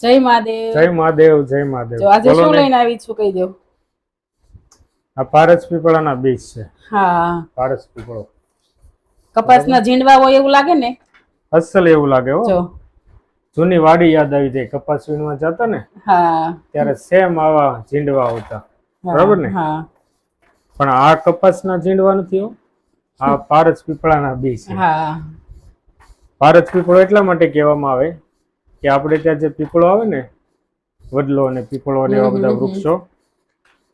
જય મહાદેવ. જય મહાદેવ. જય મહાદેવ. જો આજે શું લઈને આવી છું કહી દો. આ પારસ પીપળાના બીજ છે. હા, પારસ પીપળો કપાસના ઝીંડવા હોય એવું લાગે ને. અસલ એવું લાગે હો. જો જૂની વાડી યાદ આવી જાય. કપાસ વીણવા જતા ને હા ત્યારે સેમ આવા ઝીંડવા આવતા, બરાબર ને? હા પણ આ કપાસના ઝીંડવા નથી હો. આ પારસ પીપળાના બીજ છે. હા પારસ પીપળો એટલા માટે કહેવામાં આવે કે આપણે ત્યાં જે પીપળો આવે ને, વડલો અને પીપળો અને એવા બધા વૃક્ષો,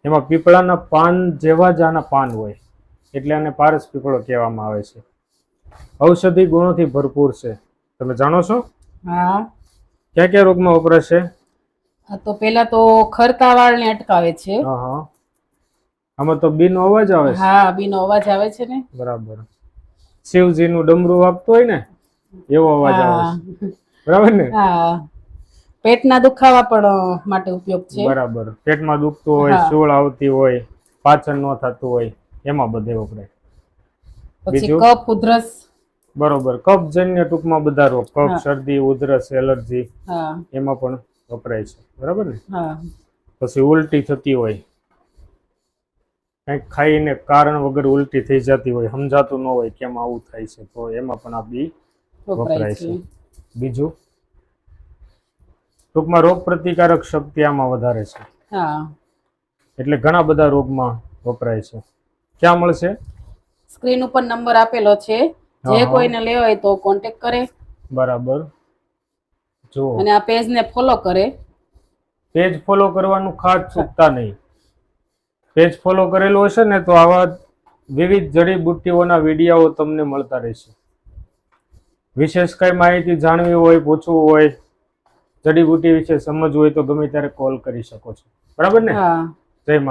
એમાં પીપળાના પાન જેવા જ આના પાન હોય, એટલે આને પારસ પીપળો કહેવામાં આવે છે. ઔષધિ ગુણોથી ભરપૂર છે. તમે જાણો છો હા. ક્યાં ક્યાં રોગમાં વપરાશે? આ તો પેલા તો ખરતા વાળને અટકાવે છે. હા હા. આમાં તો બીનો અવાજ આવે છે. હા, બીનો અવાજ આવે છે ને. બરાબર. શિવજીનું ડમરું વાગતું હોય ને એવો અવાજ આવે છે, બરાબર ને? હા. પેટના દુખાવા પણ માટે ઉપયોગ છે. બરાબર. પેટમાં દુખતું હોય, સૂળ આવતી હોય, પાચન ન થતું હોય, એમાં બધે વપરાય. પછી કફ, ઉધરસ. બરોબર. કફજન્ય ટૂંકમાં બધા રોગ, કફ, શરદી, ઉધરસ, એલર્જી, એમાં પણ વપરાય છે, બરાબર ને? પછી ઉલટી થતી હોય, કંઈક ખાઈને કારણ વગર ઉલટી થઈ જતી હોય, સમજાતું ન હોય કેમ આવું થાય છે, તો એમાં પણ આ બી વપરાય છે. બીજું, ટૂંકમાં રોગ પ્રતિકારક શક્તિ આમાં વધારે છે, એટલે ઘણા બધા રોગમાં વપરાય છે. ક્યાં મળશે? સ્ક્રીન ઉપર નંબર આપેલો છે, જે કોઈને લેવો હોય તો કોન્ટેક્ટ કરે. બરાબર. જો અને આ પેજને ફોલો કરે. પેજ ફોલો કરવાનું ખાસ ચૂકતા નહીં. પેજ ફોલો કરેલું હશે ને તો આવા વિવિધ જડીબુટ્ટીઓના વિડીયો તમને મળતા રહેશે. વિશેષ કઈ માહિતી જાણવી હોય, પૂછવું હોય, જડીબુટ્ટી વિશે સમજવું હોય તો ગમે ત્યારે કોલ કરી શકો છો, બરાબર ને? જય મા